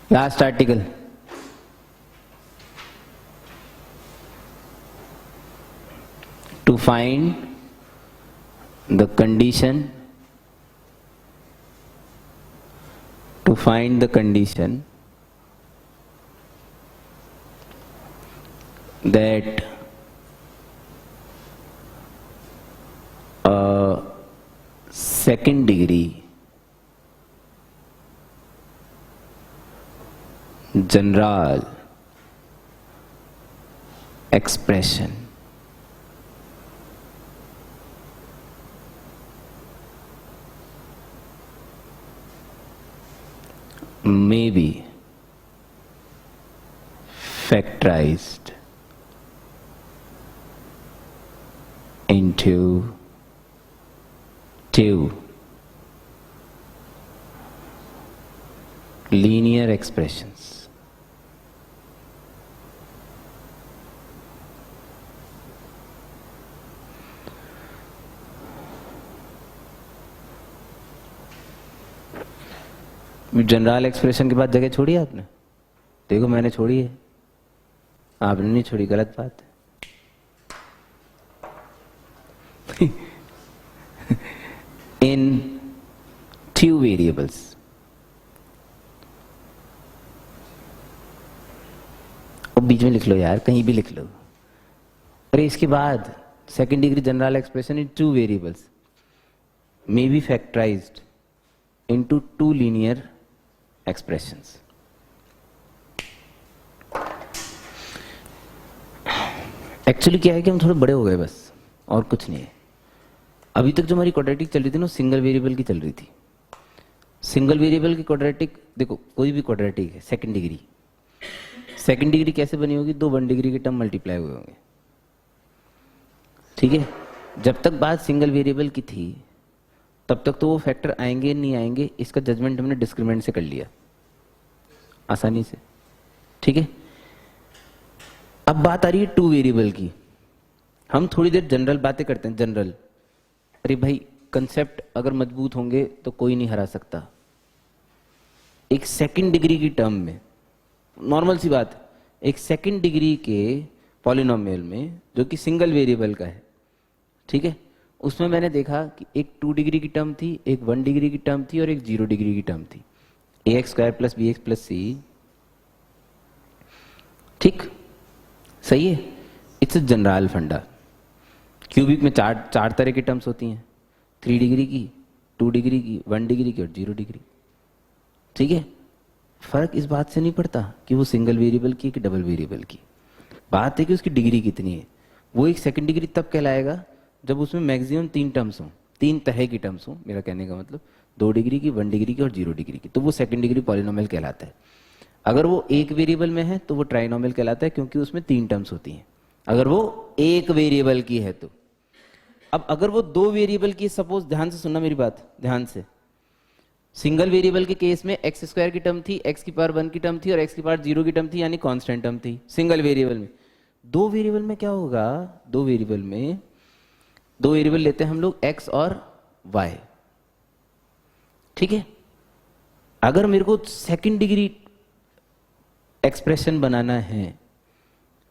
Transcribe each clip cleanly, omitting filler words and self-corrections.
Last article. To find the condition, that a second degree general expression may be factorized into two linear expressions. General expression के बाद जगह छोड़ी आपने? देखो मैंने छोड़ी है, आपने नहीं छोड़ी, गलत बात है। इन two variables, और बीच में लिख लो यार, कहीं भी लिख लो। अरे इसके बाद second degree general expression in two variables may be factorized into two linear expressions. Actually क्या है कि हम थोड़े बड़े हो गए बस, और कुछ नहीं है। अभी तक जो हमारी क्वाड्रेटिक चल रही थी ना, सिंगल वेरिएबल की चल रही थी। सिंगल वेरिएबल की क्वाड्रेटिक, देखो कोई भी क्वाड्रेटिक है सेकंड डिग्री कैसे बनी होगी? दो 1 डिग्री के टर्म मल्टीप्लाई हुए होंगे, ठीक है। जब तक बात सिंगल वेरिएबल की थी तब तक तो वो फैक्टर आएंगे नहीं आएंगे, इसका जजमेंट हमने डिस्क्रिमिनेंट से कर लिया आसानी से, ठीक है। अब बात आ रही है टू वेरिएबल की। हम थोड़ी देर जनरल बातें करते हैं, जनरल। अरे भाई कंसेप्ट अगर मजबूत होंगे तो कोई नहीं हरा सकता। एक सेकंड डिग्री की टर्म में, नॉर्मल सी बात है, एक सेकंड डिग्री के पॉलिनोमियल में जो कि सिंगल वेरिएबल का है, ठीक है, उसमें मैंने देखा कि एक 2 डिग्री की टर्म थी, एक 1 डिग्री की टर्म थी और एक 0 डिग्री की टर्म थी। ax square plus b x plus सी, ठीक, सही है। इट्स जनरल फंडा। क्यूबिक में चार तरह की टर्म्स होती हैं, 3 डिग्री की, 2 डिग्री की, 1 डिग्री की और 0 डिग्री, ठीक है। फर्क इस बात से नहीं पड़ता कि वो सिंगल वेरिएबल की कि डबल वेरिएबल की, बात है कि उसकी डिग्री कितनी है। वो एक सेकंड डिग्री तब कहलाएगा जब उसमें मैक्सिमम 3 टर्म्स हों, 3 तरह की टर्म्स हों, मेरा कहने का मतलब 2 डिग्री की, 1 डिग्री की और 0 डिग्री की, तो वो सेकंड डिग्री पॉलिनोमियल कहलाता है। अगर वो एक वेरिएबल में है तो वो ट्राइनोमियल कहलाता है, क्योंकि उसमें 3 टर्म्स होती हैं, अगर वो एक वेरिएबल की है तो। अब अगर वो 2 वेरिएबल की, सपोज, ध्यान से सुनना मेरी बात, ध्यान से। सिंगल वेरिएबल के केस में एक्स स्क्वायर की टर्म थी, एक्स की पावर 1 की टर्म थी और एक्स की पावर 0 की टर्म थी, यानी कांस्टेंट टर्म थी सिंगल वेरिएबल में। 2 वेरिएबल में क्या होगा? 2 वेरिएबल लेते हैं हम लोग x और y, ठीक है। अगर मेरे को सेकंड डिग्री एक्सप्रेशन बनाना है,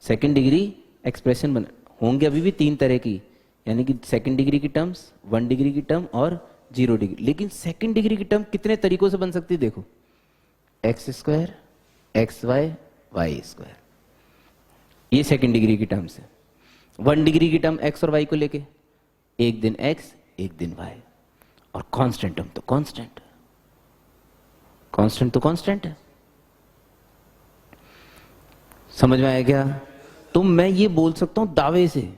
सेकंड डिग्री एक्सप्रेशन बना, होंगे अभी भी 3 तरह की, यानी कि सेकंड डिग्री की टर्म्स, 1 डिग्री की टर्म और 0 डिग्री। लेकिन सेकंड डिग्री की टर्म कितने तरीकों से बन सकती है? देखो, X square, X Y, Y square, ये सेकंड डिग्री की टर्म्स है। 1 डिग्री की टर्म एक्स और वाई को लेके, एक दिन एक्स एक दिन वाई, और कांस्टेंट टर्म तो कांस्टेंट है। समझ में आया क्या? तो मैं ये बोल सकता हूं दावे से,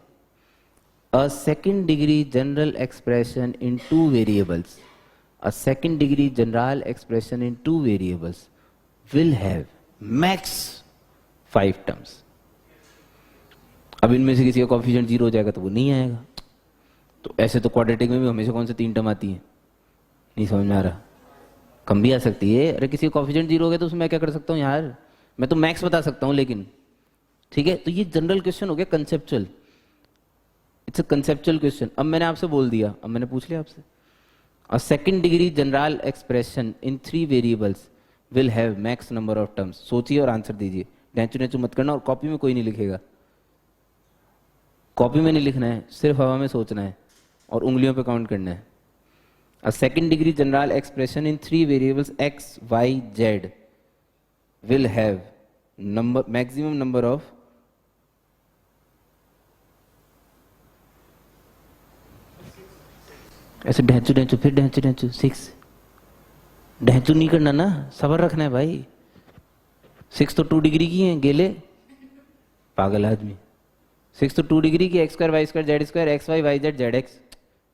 a second degree general expression in 2 variables, a second degree general expression in 2 variables will have max 5 terms. अब इनमें से किसी का कोएफिशिएंट 0 हो जाएगा तो वो नहीं आएगा। तो ऐसे तो क्वाड्रेटिक में भी हमेशा कौन से 3 टर्म आती हैं? नहीं समझ में आ रहा? कम भी आ सकती है। अरे किसी का कोएफिशिएंट 0 हो गया तो उसमें मैं क्या कर सकता हूँ यार? मैं तो मैक्स बता सकता हूँ, लेकिन ठीक है। तो ये जनरल क्वेश्चन हो गया, conceptual, it's a conceptual question. अब मैंने आपसे बोल दिया, अब मैंने पूछ लिया आपसे, a second degree general expression in 3 variables will have max number of terms. सोचिए और आंसर दीजिए, डेंचू डेंचू मत करना, और कॉपी में कोई नहीं लिखेगा, कॉपी में नहीं लिखना है, सिर्फ हवा में सोचना है और उंगलियों पे काउंट करना है। A second degree general expression in 3 variables x, y, z will have number maximum number of ऐसे ढैंचू ढैंचू फिर ढैंचू ढैंचू 6। ढैंचू नहीं करना ना, सबर रखना है भाई। 6 तो 2 डिग्री की है गेले, पागल आदमी। 6 तो 2 डिग्री की, x² y² z² x y y z z x।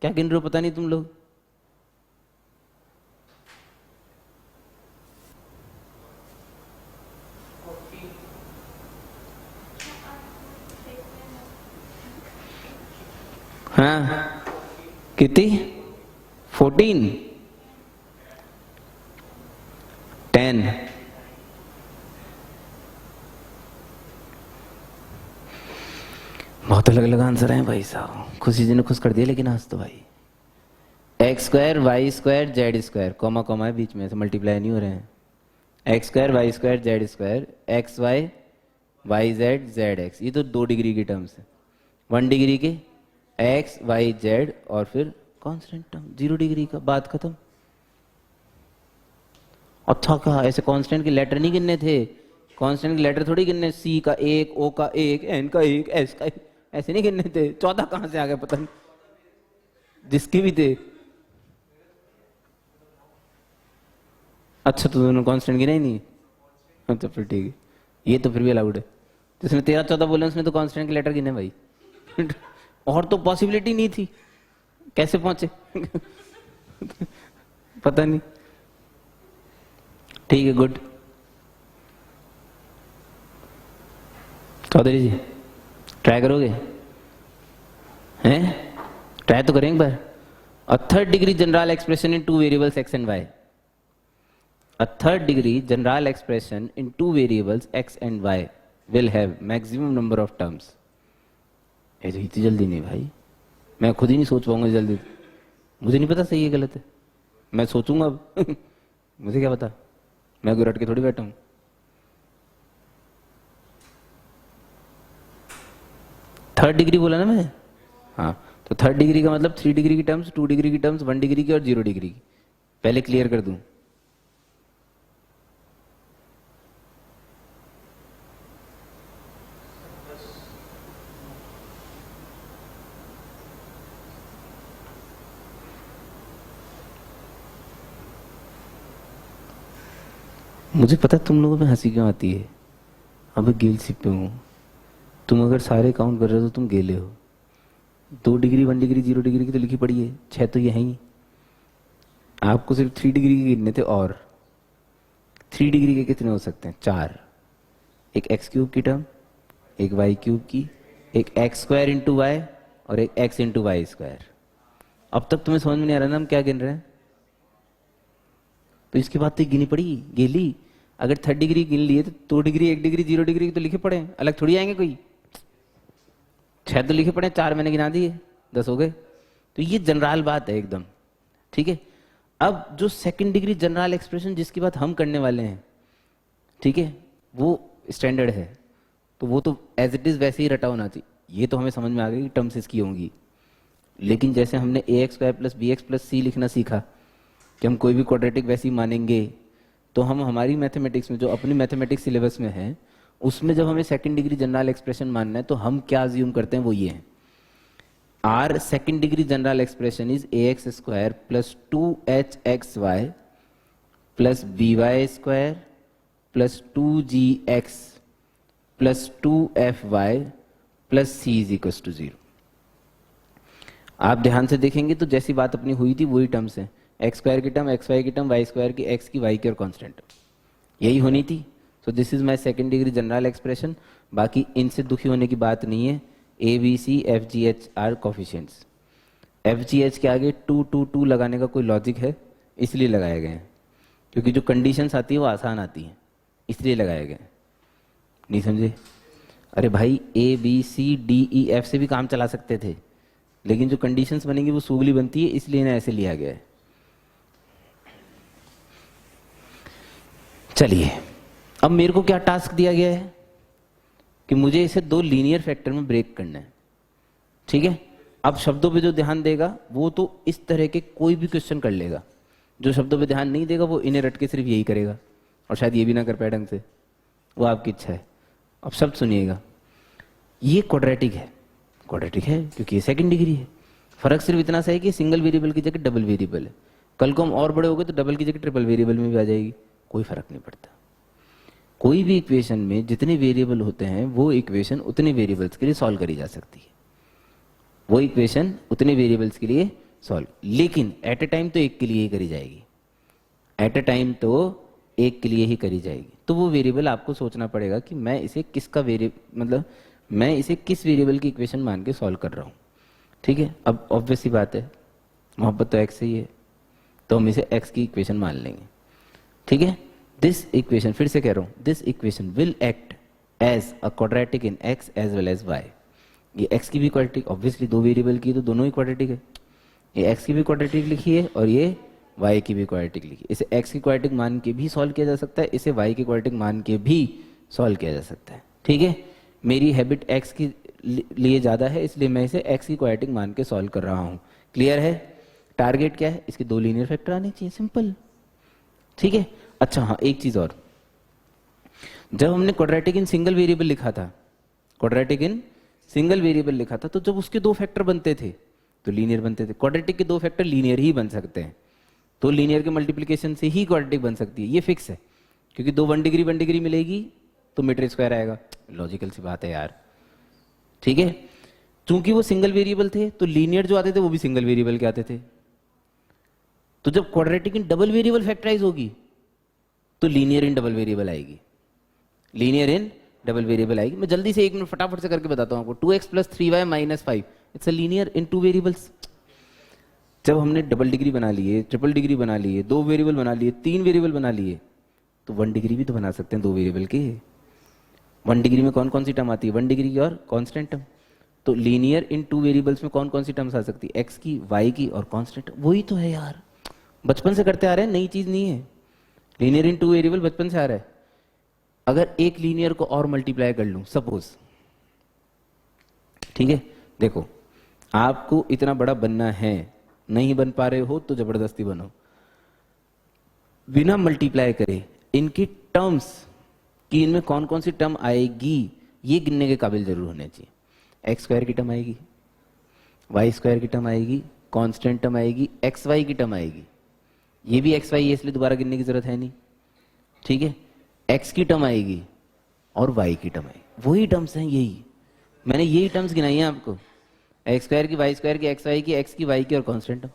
क्या गिन रहे हो पता नहीं तुम लोग। हाँ कितनी 14 10। बहुत अलग अलग आंसर हैं भाई साहब, खुशी जी ने खुश कर दिया लेकिन आज तो भाई x² y² z² comma comma है बीच में, से मल्टीप्लाई नहीं हो रहे हैं। x² y² z² x y y z z x, ये तो 2 डिग्री की टर्म्स है। 1 डिग्री के x y z और फिर कांस्टेंट टर्म 0 डिग्री का, बात खत्म। अच्छा कहा, ऐसे कांस्टेंट के लेटर नहीं गिनने थे, कांस्टेंट के लेटर थोड़ी गिनने, C का 1, O का 1, N का 1, S का 1, ऐसे नहीं गिनने थे। 14 कहां से आ गए पता नहीं, जिसके भी थे। अच्छा तो दोनों कांस्टेंट गिने ही नहीं, हाँ तो फिर ठीक है, ये तो फिर भी अलाउड है। जिसने 13-14 बोले उसने तो कांस्टेंट के लेटर गिने भाई। और तो पॉसिबिलिटी नहीं थी, कैसे पहुंचे पता नहीं। ठीक है, गुड। चौधरी जी ट्राई करोगे? हैं ट्राई तो करें एक बार। A third degree general expression in 2 variables x and y। A third degree general expression in 2 variables x and y will have maximum number of terms. ये तो इतनी जल्दी नहीं भाई, मैं खुद ही नहीं सोच पाऊंगा जल्दी, मुझे नहीं पता सही है गलत है, मैं सोचूंगा अब मुझे क्या पता, मैं कोई रट के थोड़ी बैठा हूं। थर्ड डिग्री बोला ना मैं, हाँ तो थर्ड डिग्री का मतलब 3 डिग्री की टर्म्स, 2 डिग्री की टर्म्स, 1 डिग्री की और 0 डिग्री की। पहले क्लियर कर दूं, मुझे पता तुम लोगों में हंसी क्यों आती है। अब गिल सिप पे हूँ, तुम अगर सारे काउंट कर रहे हो तो तुम गेले हो। 2 डिग्री 1 डिग्री 0 डिग्री की तो लिखी पड़ी है, 6 तो ये है ही। आपको सिर्फ 3 डिग्री के गिनने थे, और 3 डिग्री के कितने हो सकते हैं? 4। एक x³ की टर्म, एक y³ की, एक x² इंटू वाई और एक x इंटू वाई स्क्वायर। अब तक तुम्हें समझ में नहीं आ रहा ना हम क्या गिन रहे हैं? तो इसके बाद तो गिनी पड़ी गेली। अगर 3 डिग्री गिन लिए तो 2 डिग्री 1 डिग्री 0 डिग्री तो लिखे पड़े, अलग थोड़ी आएंगे कोई। 6 तो लिखे पड़े, 4 मैंने गिना दिए, 10 हो गए। तो ये जनरल बात है एकदम, ठीक है। अब जो सेकंड डिग्री जनरल एक्सप्रेशन जिसकी बात हम करने वाले हैं, ठीक है, वो स्टैंडर्ड है, तो वो तो एज इट इज वैसे ही रटा होना चाहिए। ये तो हमें समझ में आ गई कि टर्म्स इसकी होंगी, लेकिन जैसे हमने ax² + bx + c लिखना सीखा कि हम कोई भी क्वाड्रेटिक वैसे ही मानेंगे, तो हम हमारी मैथमेटिक्स में जो अपनी मैथमेटिक्स सिलेबस में है उसमें जब हमें सेकंड डिग्री जनरल एक्सप्रेशन मानना है तो हम क्या अज्यूम करते हैं वो ये है, are second degree general expression is ax² + 2hxy + by² + 2gx + 2fy + c = 0। आप ध्यान से देखेंगे तो जैसी बात अपनी हुई थी वही टर्म्स हैं, x² की टर्म, xy की टर्म, y² की, x की, y की और कांस्टेंट, यही होनी थी। So this is my second degree general expression. बाकी इनसे दुखी होने की बात नहीं है। a b c f g h are coefficients. f g h के आगे 2 2 2 लगाने का कोई लॉजिक है, इसलिए लगाए गए हैं, क्योंकि जो कंडीशंस आती है वो आसान आती हैं, इसलिए लगाए गए। नहीं समझे? अरे भाई a b c d e f से भी काम चला सकते थे, लेकिन जो कंडीशंस बनेंगी वो सूगली बनती है, इसलिए इन्हें ऐसे लिया गया है। चलिए, अब मेरे को क्या टास्क दिया गया है कि मुझे इसे दो लीनियर फैक्टर में ब्रेक करना है। ठीक है, अब शब्दों पे जो ध्यान देगा वो तो इस तरह के कोई भी क्वेश्चन कर लेगा, जो शब्दों पे ध्यान नहीं देगा वो इन्हें रट के सिर्फ यही करेगा, और शायद ये भी ना कर पाए ढंग से, वो आपकी इच्छा है। अब शब्द सुनिएगा, ये क्वाड्रेटिक है, क्वाड्रेटिक है क्योंकि ये सेकंड डिग्री है। फर्क सिर्फ इतना सा है कि सिंगल वेरिएबल की जगह डबल वेरिएबल है। कल को हम और बड़े हो गए तो डबल की जगह ट्रिपल वेरिएबल में भी आ जाएगी, कोई फर्क नहीं पड़ता। कोई भी इक्वेशन में जितने वेरिएबल होते हैं वो इक्वेशन उतने वेरिएबल्स के लिए सॉल्व करी जा सकती है, वो इक्वेशन उतने वेरिएबल्स के लिए सॉल्व, लेकिन एट ए टाइम तो एक के लिए ही करी जाएगी, एट ए टाइम तो एक के लिए ही करी जाएगी। तो वो वेरिएबल आपको सोचना पड़ेगा कि मैं इसे किसका वेरिएबल, मतलब मैं इसे किस वेरिएबल की इक्वेशन मान के सॉल्व कर रहा हूँ। ठीक है, अब ऑब्वियस सी बात है, मोहब्बत तो एक्स से ही है, तो हम इसे एक्स की इक्वेशन मान लेंगे। ठीक है, दिस इक्वेशन, फिर से कह रहा हूँ, this equation will act as a quadratic in X as well as Y. ये एक्स की भी क्वाड्रेटिक, ऑब्वियसली दो वेरिएबल की तो दोनों ही क्वाड्रेटिक है, ये एक्स की भी क्वाड्रेटिक लिखी है और ये वाई की भी क्वाड्रेटिक लिखी है। इसे एक्स की क्वाड्रेटिक मान के भी सॉल्व किया जा सकता है, इसे वाई की क्वाड्रेटिक मान के भी सॉल्व किया जा सकता है। ठीक है, मेरी हैबिट एक्स की लिए ज़्यादा है, इसलिए मैं इसे एक्स की क्वाड्रेटिक मान के सॉल्व कर रहा हूँ। क्लियर है? टारगेट क्या है? इसके दो लीनियर फैक्टर आने चाहिए, सिंपल। ठीक है, अच्छा हाँ, एक चीज़ और, जब हमने क्वाड्रेटिक इन सिंगल वेरिएबल लिखा था, क्वाड्रेटिक इन सिंगल वेरिएबल लिखा था, तो जब उसके दो फैक्टर बनते थे तो लीनियर बनते थे। क्वाड्रेटिक के दो फैक्टर लीनियर ही बन सकते हैं, तो लीनियर के मल्टीप्लिकेशन से ही क्वाड्रेटिक बन सकती है, ये फिक्स है, क्योंकि दो वन डिग्री मिलेगी तो मीटर स्क्वायर आएगा, लॉजिकल सी बात है यार। ठीक है, चूंकि वो सिंगल वेरिएबल थे तो लीनियर जो आते थे वो भी सिंगल वेरिएबल के आते थे, तो जब quadratic in double variable factorise होगी तो लीनियर इन डबल वेरिएबल आएगी, लीनियर इन डबल वेरिएबल आएगी। मैं जल्दी से एक मिनट फटाफट से करके बताता हूं आपको। 2x + 3y - 5 it's a linear in two variables. जब हमने डबल डिग्री बना लिए, ट्रिपल डिग्री बना लिए, दो वेरिएबल बना लिए, तीन वेरिएबल बना लिए, तो वन डिग्री भी तो बना सकते हैं दो वेरिएबल के। वन डिग्री में कौन कौन सी टर्म आती है? वन डिग्री की और कांस्टेंट टर्म। तो लीनियर इन टू वेरिएबल्स में कौन कौन सी टर्म्स आ सकती है? एक्स की, वाई की और कांस्टेंट। वही तो है यार, बचपन से करते आ रहे हैं, नई चीज नहीं है। लीनियर इन टू वेरिएबल बचपन से आ रहा है। अगर एक लीनियर को और मल्टीप्लाई कर लूं सपोज, ठीक है, देखो आपको इतना बड़ा बनना है, नहीं बन पा रहे हो तो जबरदस्ती बनो, बिना मल्टीप्लाई करे इनकी टर्म्स कि इनमें कौन कौन सी टर्म आएगी ये गिनने के काबिल जरूर होने चाहिए। एक्स स्क्वायर की टर्म आएगी, वाई स्क्वायर की टर्म आएगी, कांस्टेंट टर्म आएगी, एक्स वाई की टर्म आएगी, ये भी एक्स वाई है इसलिए दोबारा गिनने की जरूरत है नहीं। ठीक है, एक्स की टर्म आएगी और वाई की टर्म आएगी, वही टर्म्स हैं, यही मैंने यही टर्म्स गिनाई हैं आपको, एक्स स्क्वायर की, वाई स्क्वायर की, एक्स वाई की, एक्स की, वाई की और कांस्टेंट टर्म।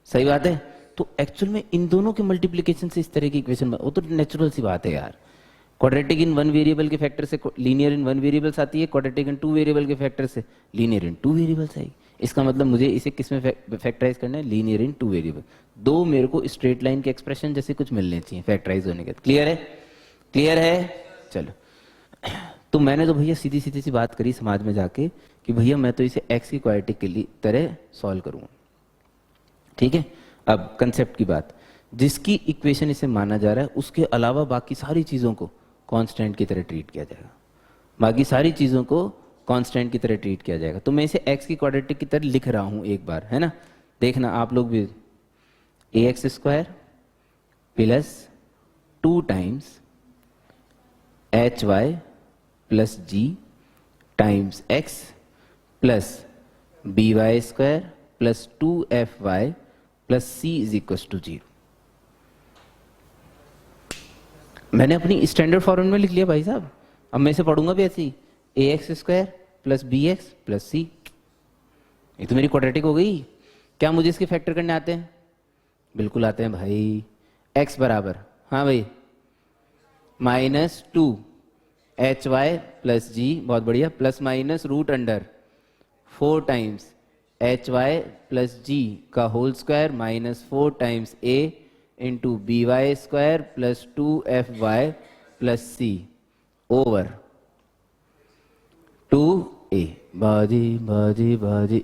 सही बात है। तो एक्चुअल में इन दोनों के मल्टीप्लिकेशन से इस तरह की इक्वेशन, वो तो नेचुरल सी बात है यार। क्वाड्रेटिक इन वन वेरिएबल के फैक्टर से लीनियर इन वन वेरिएबल्स आती है, क्वाड्रेटिक इन टू वेरिएबल के फैक्टर से लीनियर इन टू वेरिएबल्स आएगी। इसका मतलब मुझे इसे किस में फैक्टराइज करना है? लीनियर इन टू वेरिएबल। दो मेरे को स्ट्रेट लाइन के एक्सप्रेशन जैसे कुछ मिलने चाहिए फैक्टराइज होने के। क्लियर है? क्लियर है? चलो, तो मैंने तो भैया सीधी सीधी सी बात करी समाज में जाके कि भैया मैं तो इसे एक्स की क्वाड्रेटिक के लिए तरह सॉल्व करूंगा। ठीक है, अब कंसेप्ट की बात, जिसकी इक्वेशन इसे माना जा रहा है उसके अलावा बाकी सारी चीजों को कांस्टेंट की तरह ट्रीट किया जाएगा, बाकी सारी चीजों को कांस्टेंट की तरह ट्रीट किया जाएगा। तो मैं इसे एक्स की क्वाड्रेटिक की तरह लिख रहा हूं एक बार, है ना? देखना आप लोग भी, ax² + 2 times hy + g times x + by² + 2fy + c = 0। मैंने अपनी स्टैंडर्ड फॉर्मेट में लिख लिया भाई साहब। अब मैं इसे पढ़ूंगा भी ऐसे ही, ax² + bx + c। ये तो मेरी क्वाड्रेटिक हो गई। क्या मुझे इसके फैक्टर करने आते हैं? बिल्कुल आते हैं भाई। x बराबर, हाँ भाई, -2 hy + g, बहुत बढ़िया, ±√4 टाइम्स hy + g का whole square -4 times a into by² + 2fy + c over 2a। बाजी बाजी बाजी,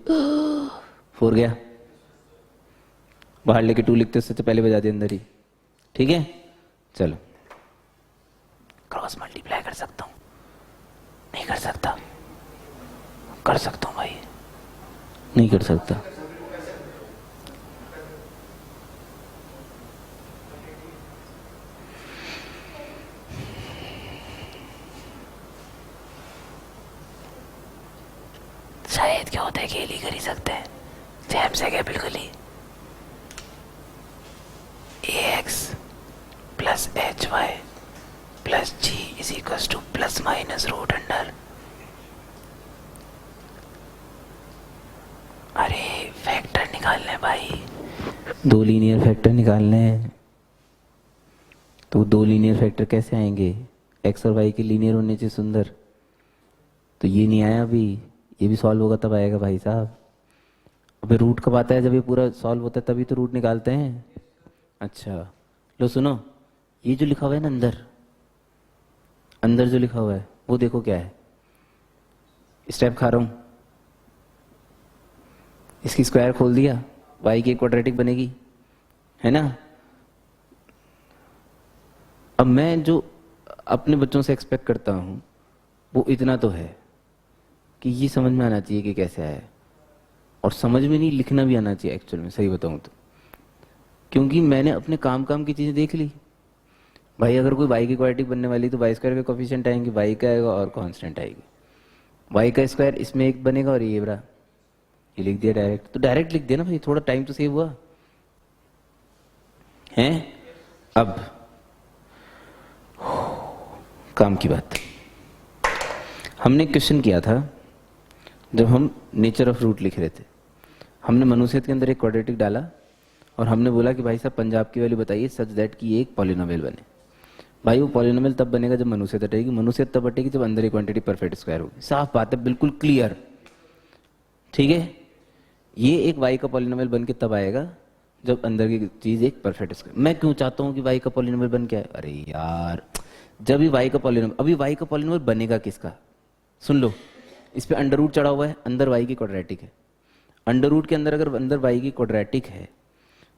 4 गया बाहर लेके, 2 लिखते उससे पहले बजा दिया अंदर ही। ठीक है, चलो क्रॉस मल्टीप्लाई कर सकता हूँ? नहीं कर सकता? कर सकता हूँ भाई, नहीं कर सकता। शायद क्या होता है कि कर ही सकते हैं, सेम से क्या बिल्कुल ही। ax plus H Y plus G is equal to plus minus root under. अरे फैक्टर निकालने भाई, दो लीनियर फैक्टर निकालने हैं। तो दो लीनियर फैक्टर कैसे आएंगे? एक्स और वाई के लीनियर होने चाहिए सुंदर। तो ये नहीं आया अभी, ये भी सॉल्व होगा तब आएगा भाई साहब। अबे रूट कब आता है? जब ये पूरा सॉल्व होता है तभी तो रूट निकालते हैं। अच्छा लो सुनो, ये जो लिखा हुआ है ना अंदर, अंदर जो लिखा हुआ है वो देखो क्या है। स्टेप खा रहा हूं, इसकी स्क्वायर खोल दिया, वाई की क्वाड्रेटिक बनेगी, है ना। अब मैं जो अपने बच्चों से एक्सपेक्ट करता हूं वो इतना तो है कि ये समझ में आना चाहिए कि कैसे आया है, और समझ में नहीं लिखना भी आना चाहिए एक्चुअल में, सही बताऊं तो। क्योंकि मैंने अपने काम की चीजें देख ली भाई। अगर कोई वाई की क्वाड्रेटिक बनने वाली तो वाई स्क्वायर के कोफिशिएंट आएंगे, वाई का आएगा और कांस्टेंट आएगी। वाई का स्क्वायर इसमें एक बनेगा और ये बड़ा, ये लिख दिया डायरेक्ट। तो डायरेक्ट लिख दिया ना भाई, थोड़ा टाइम तो सेव हुआ है। अब काम की बात, हमने क्वेश्चन किया था जब हम नेचर ऑफ रूट लिख रहे थे। हमने मनुष्य के अंदर एक क्वाड्रेटिक डाला और हमने बोला कि भाई साहब पंजाब की वैल्यू बताइए सच दैट कि एक पॉलिनोमियल बने। भाई वो पॉलिनोमियल तब बनेगा जब मनुष्य हटेगी, मनुष्य तब हटेगी जब अंदर एक क्वांटिटी परफेक्ट स्क्वायर होगी। साफ बात है, बिल्कुल क्लियर, ठीक है। ये एक वाई का पॉलिनोमियल बन के तब आएगा जब अंदर की चीज एक परफेक्ट स्क्वायर। मैं क्यों चाहता हूं कि वाई का पॉलिनोमियल बन के आए? अरे यार जब भी वाई का पॉलिनोमियल, अभी वाई का पॉलिनोमियल बनेगा किसका? सुन लो, इस पे अंडर रूट चढ़ा हुआ है, अंदर वाई की क्वाड्रेटिक है। अंडर रूट के अंदर अगर अंदर वाई की क्वाड्रेटिक है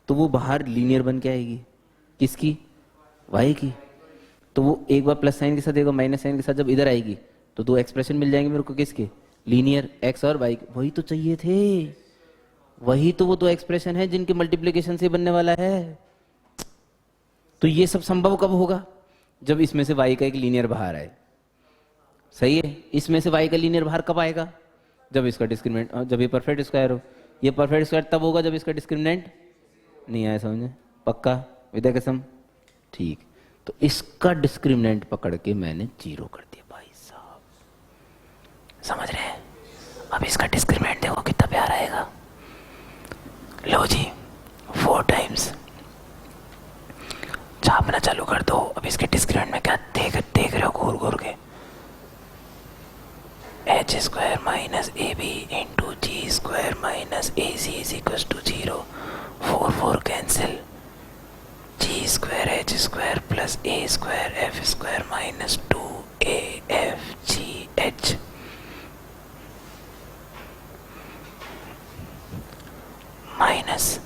तो वो बाहर लीनियर बन के आएगी। किसकी? वाई की। तो वो एक बार प्लस साइन के साथ एक बार माइनस साइन के साथ जब इधर आएगी तो दो एक्सप्रेशन मिल जाएंगे मेरे को, किसके? लीनियर, एक्स और वाई। वही तो चाहिए थे, वही तो वो दो एक्सप्रेशन है जिनके मल्टीप्लिकेशन से बनने वाला है। तो ये सब संभव कब होगा? जब इसमें से वाई का एक लीनियर बाहर आए। सही है, इसमें से वाई का लीनियर बाहर कब आएगा? जब इसका डिस्क्रिमिनेंट, जब ये परफेक्ट स्क्वायर हो। ये परफेक्ट स्क्वायर तब होगा जब इसका डिस्क्रिमिनेंट नहीं आया, समझे? पक्का विद्या कसम? ठीक। तो इसका डिस्क्रिमिनेंट पकड़ के मैंने जीरो कर दिया भाई साहब, समझ रहे हैं? अब इसका डिस्क्रिमिनेंट देखो कितना प्यारा आएगा। लो जी 4 टाइम्स छापना चालू कर दो। अब इसके डिस्क्रिमिनेंट में क्या देख रहे हो घूर घूर के? H square minus A B into G square minus A C is equal to 0। 4 cancel, G square H square plus A square F square minus 2 A F G H minus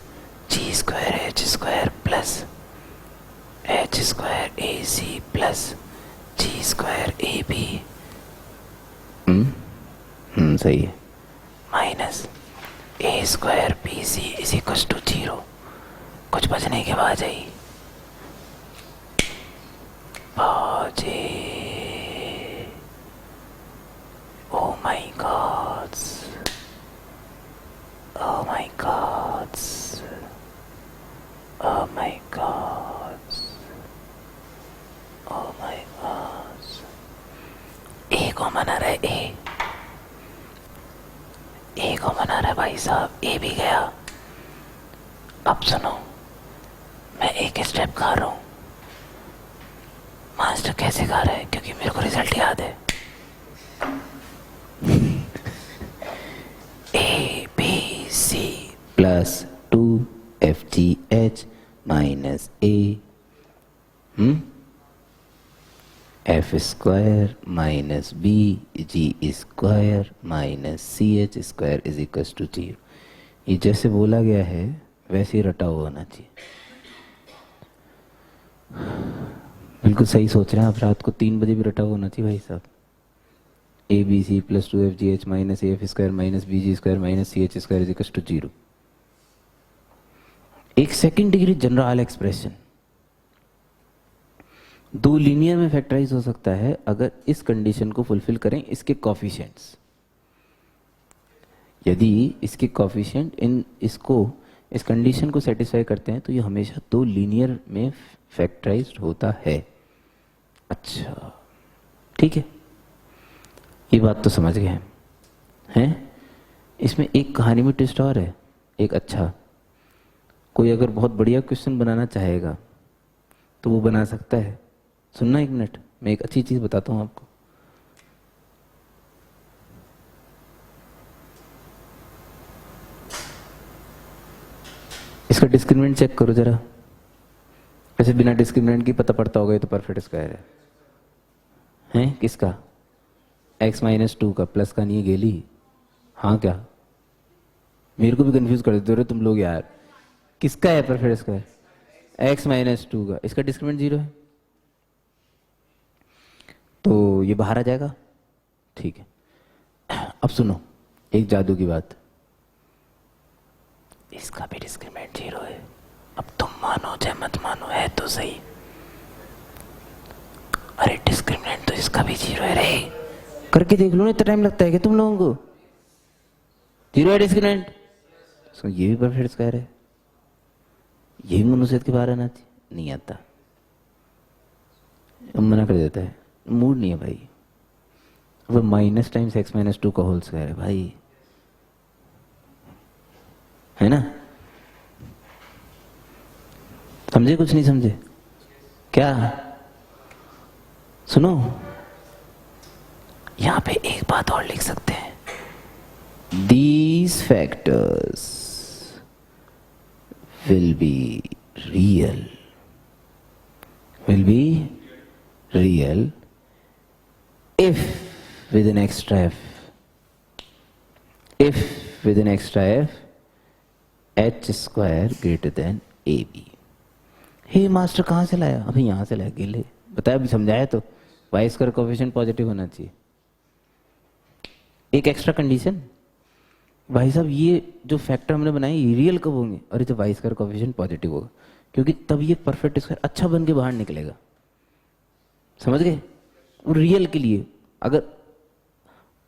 G square H square plus H square A C plus G square A B, सही है, minus A square B C is equal to 0। कुछ बचने के बाद आई बाजे। Oh my God, oh my God, oh my God, oh my God. ए को मना रहा है, ए को मना रहा है भाई साहब, ए भी गया। अब सुनो, मैं एक स्टेप खा रहा हूं। मास्टर कैसे खा रहा है? क्योंकि मेरे को रिजल्ट याद है। A B C plus 2 F G H minus A F square minus B G square minus C H square is equal to 0। ये जैसे बोला गया है वैसे ही रटा हुआ होना चाहिए। बिल्कुल सही सोच रहे हैं आप, रात को 3 बजे भी रटा हुआ होना चाहिए भाई साहब। A B C plus 2FGH minus AF square minus BG square minus CH square is equal to 0। एक सेकंड डिग्री जनरल एक्सप्रेशन दो लीनियर में फैक्टराइज हो सकता है अगर इस कंडीशन को फुलफिल करें इसके कॉफिशिएंट्स। यदि इसके कॉफिशिएंट इस कंडीशन को सेटिस्फाई करते हैं तो ये हमेशा दो लीनियर में फैक्टराइज्ड होता है। अच्छा ठीक है, ये बात तो समझ गए हैं। इसमें एक कहानी में ट्विस्ट और है, एक अच्छा, कोई अगर बहुत बढ़िया क्वेश्चन बनाना चाहेगा तो वो बना सकता है। सुनना एक मिनट, मैं एक अच्छी चीज बताता हूं आपको। इसका डिस्क्रिमिनेंट चेक करो जरा। वैसे बिना डिस्क्रिमिनेंट की पता पड़ता होगा ये तो परफेक्ट स्क्वायर है। हैं किसका? x-2 का, प्लस का नहीं है गेली। हाँ क्या, मेरे को भी कंफ्यूज कर देते हो तुम लोग यार। किसका है परफेक्ट स्क्वायर? x-2 का। इसका डिस्क्रिमिनेंट 0 है तो ये बाहर आ जाएगा। ठीक है, अब सुनो एक जादू की बात, इसका भी डिस्क्रिमिनेंट 0 है। अब तुम मानो चाहे मत मानो, है तो सही। अरे डिस्क्रिमिनेंट तो इसका भी 0 है रे, करके देख लो ना, इतना टाइम लगता है कि तुम लोगों को। 0 है डिस्क्रिमिनेंट, so, ये भी परफेक्ट स्क्वायर है। ये भी मनुष्य के बाहर आना चाहिए, नहीं आता, मना कर देता है, मूड नहीं है भाई। वो माइनस टाइम्स x-2 का होल स्क्वायर है भाई, है ना? समझे कुछ नहीं समझे क्या? सुनो, यहां पे एक बात और लिख सकते हैं, these factors will be real if with an extra f h square greater than AB। Hey master कहाँ से लाया? अभी यहाँ से लाया, गिले बताया, अभी समझाया तो। वाई स्क्वायर कोएफिशिएंट पॉजिटिव होना चाहिए। एक एक्स्ट्रा कंडीशन भाई साहब, ये जो फैक्टर हमने बनाए ये रियल कब होंगे? अरे जब वाई स्क्वायर कोएफिशिएंट पॉजिटिव होगा, क्योंकि तब ये परफेक्ट स्क्वायर अच्छा बन के बाहर निकलेगा। समझ गए? वो रियल के लिए अगर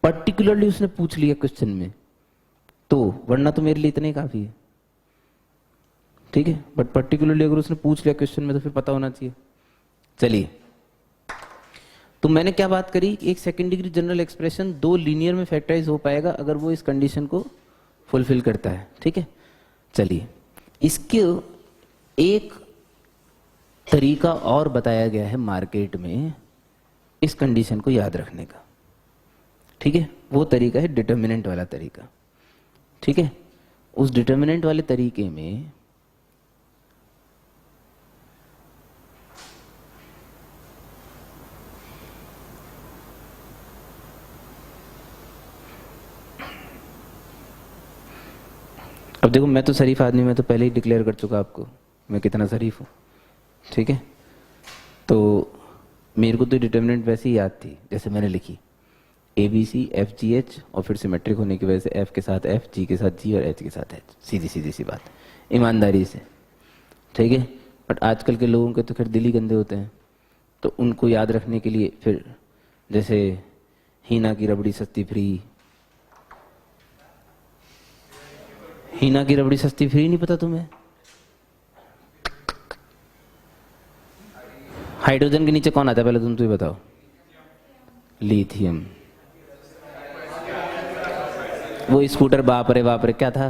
पर्टिकुलरली उसने पूछ लिया क्वेश्चन में तो, वरना तो मेरे लिए इतने काफी है। ठीक है, बट पर्टिकुलरली अगर उसने पूछ लिया क्वेश्चन में तो फिर पता होना चाहिए। चलिए, तो मैंने क्या बात करी, एक सेकंड डिग्री जनरल एक्सप्रेशन दो लीनियर में फैक्टराइज हो पाएगा अगर वो इस कंडीशन को फुलफिल करता है। ठीक है, चलिए, इसके एक तरीका और बताया गया है मार्केट में इस कंडीशन को याद रखने का। ठीक है, वो तरीका है डिटर्मिनेंट वाला तरीका। ठीक है, उस डिटर्मिनेंट वाले तरीके में अब देखो, मैं तो शरीफ आदमी, मैं तो पहले ही डिक्लेयर कर चुका आपको मैं कितना शरीफ हूँ। ठीक है, तो मेरे को तो डिटर्मिनेंट वैसे ही याद थी जैसे मैंने लिखी, ABCFGH, और फिर सिमेट्रिक होने की वजह से F के साथ F, G के साथ G और H के साथ H। सीधी सीधी सी बात, ईमानदारी से। ठीक है, बट आजकल के लोगों के तो फिर दिल ही गंदे होते हैं, तो उनको याद रखने के लिए फिर जैसे हीना की रबड़ी सस्ती फ्री, हीना की रबड़ी सस्ती फ्री नहीं पता तुम्हें? हाइड्रोजन के नीचे कौन आता है पहले तुम तो ये बताओ? लिथियम। वो स्कूटर बाप रे क्या था?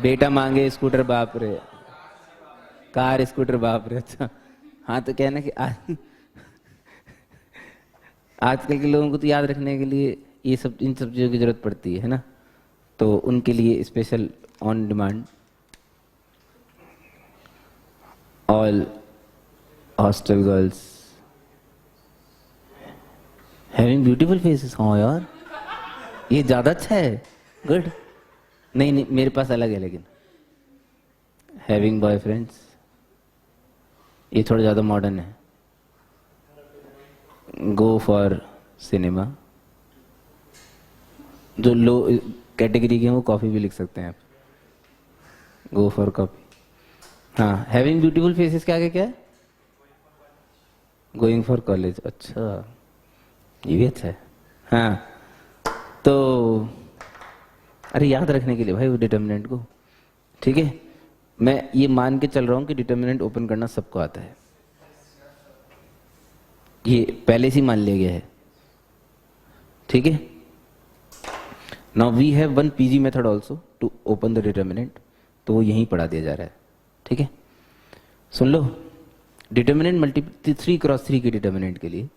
बेटा मांगे स्कूटर बाप रे, कार स्कूटर बाप रे। अच्छा हाँ, तो कहना कि आजकल के लोगों को तो याद रखने के लिए ये सब, इन सब चीज़ों की जरूरत पड़ती है ना, तो उनके लिए special on demand all hostel girls having beautiful faces. हाँ यार, ये ज़्यादा अच्छा है, गुड। नहीं मेरे पास अलग है, लेकिन हैविंग बॉयफ्रेंड्स ये थोड़ा ज़्यादा मॉडर्न है। Go for cinema. जो लो कैटेगरी के हैं वो कॉफ़ी भी लिख सकते हैं आप, गो फॉर कॉफ़ी। हाँ, हैविंग ब्यूटीफुल फेसेस के आगे क्या है? Going for college. अच्छा, ये भी अच्छा है। हाँ, तो अरे याद रखने के लिए भाई वो डिटर्मिनेंट को, ठीक है। मैं ये मान के चल रहा हूं कि डिटर्मिनेंट ओपन करना सबको आता है, ये पहले से ही मान लिया गया है, ठीक है। Now we have one PG method also to open the determinant, तो वो यहीं पढ़ा दिया जा रहा है, ठीक है। सुन लो, डिटर्मिनेंट मल्टीपल 3x3 के डिटर्मिनेंट के लिए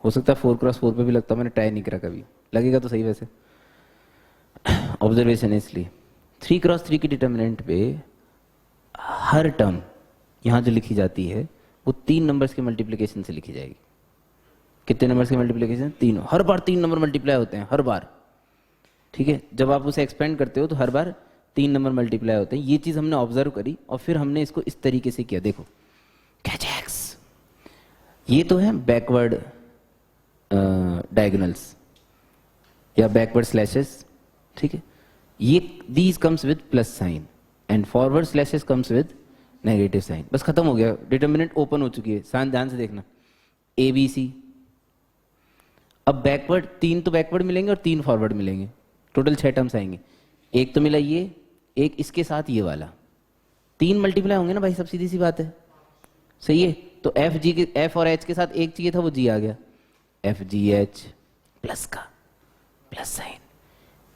हो सकता है 4x4 पे भी लगता, मैंने ट्राई नहीं करा कभी, लगेगा तो सही वैसे, ऑब्जर्वेशन है इसलिए। 3x3 के डिटर्मिनेंट पे हर टर्म यहाँ जो लिखी जाती है वो 3 नंबर्स के मल्टीप्लिकेशन से लिखी जाएगी। कितने नंबर्स के मल्टीप्लिकेशन? 3। हर बार 3 नंबर मल्टीप्लाई होते हैं, हर बार, ठीक है। जब आप उसे एक्सपेंड करते हो तो हर बार 3 नंबर मल्टीप्लाई होते हैं। ये चीज़ हमने ऑब्जर्व करी और फिर हमने इसको इस तरीके से किया। देखो कैचेक्स, ये तो है बैकवर्ड डायगोनल्स या बैकवर्ड स्लैशेस, ठीक है। ये these comes with plus sign and forward slashes comes with negative sign. बस खत्म हो गया, डिटर्मिनेंट ओपन हो चुकी है। साइन ध्यान से देखना, ए बी सी। अब बैकवर्ड 3 तो बैकवर्ड मिलेंगे और 3 फॉरवर्ड मिलेंगे, टोटल 6 टर्म्स आएंगे। एक तो मिला ये, एक इसके साथ ये वाला, 3 मल्टीप्लाई होंगे ना भाई, सब सीधी सी बात है, सही है। तो एफ जी के, एफ और एच के साथ एक चाहिए था, वो जी आ गया, एफ जी एच प्लस का प्लस साइन,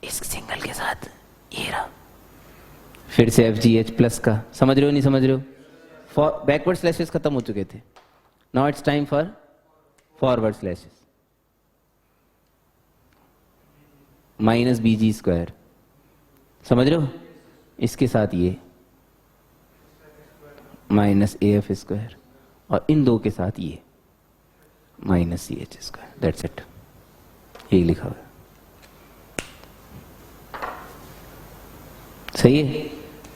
इस सिंगल के साथ ये रहा, फिर से एफ जी एच प्लस का। समझ रहे हो नहीं समझ रहे हो? बैकवर्ड स्लैशेस खत्म हो चुके थे, now it's time for forward slashes. Minus B G square, समझ रहे हो? इसके साथ ये माइनस ए एफ स्क्वायर, और इन दो के साथ ये minus C H square. That's it, यही लिखा हुआ है, सही है।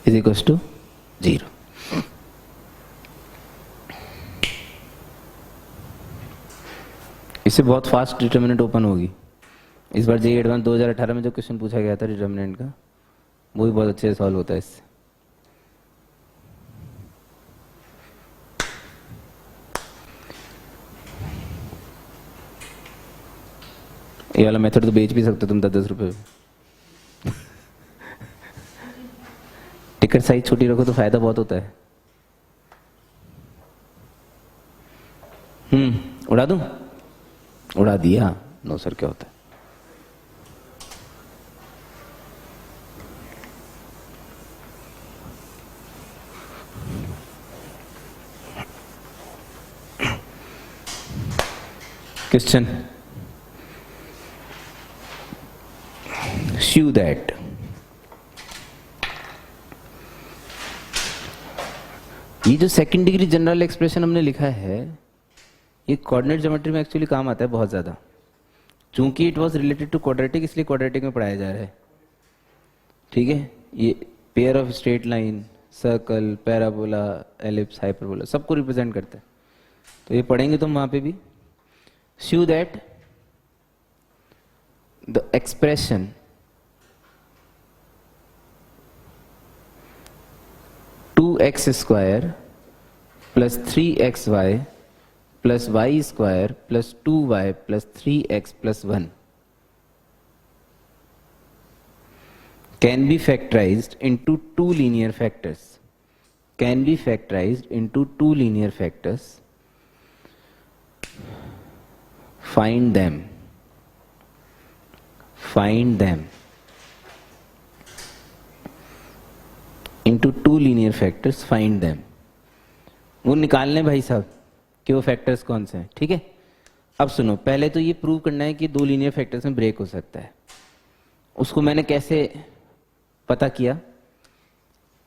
Is equals to 0। इससे बहुत फास्ट डिटर्मिनेंट ओपन होगी। इस बार जेईई एडवांस 2018 में जो क्वेश्चन पूछा गया था डिटर्मिनेंट का, वो भी बहुत अच्छे से सॉल्व होता है इससे। ये वाला मेथड तो बेच भी सकते हो तुम 10-10 रुपए। टिकट साइज छोटी रखो तो फायदा बहुत होता है। उड़ा दूं? उड़ा दिया। नो सर, क्या होता है? क्वेश्चन, show that ये जो सेकंड डिग्री जनरल एक्सप्रेशन हमने लिखा है, ये कोऑर्डिनेट ज्योमेट्री में एक्चुअली काम आता है बहुत ज़्यादा। चूंकि it was related to quadratic, इसलिए क्वाड्रेटिक में पढ़ाया जा रहा है, ठीक है। ये pair of straight line, circle, parabola, ellipse, hyperbola सबको रिप्रेजेंट करता है, तो ये पढ़ेंगे तुम वहां पे भी। Show that the expression two X square plus 3xy plus Y square plus 2y plus 3x plus 1 can be factorized into two linear factors. Can be factorized into two linear factors. Find them. Find them into two linear factors. Find them. वो निकालने भाई साहब कि वो factors कौन से हैं, ठीक है। अब सुनो, पहले तो ये प्रूव करना है कि दो लीनियर फैक्टर्स में ब्रेक हो सकता है। उसको मैंने कैसे पता किया?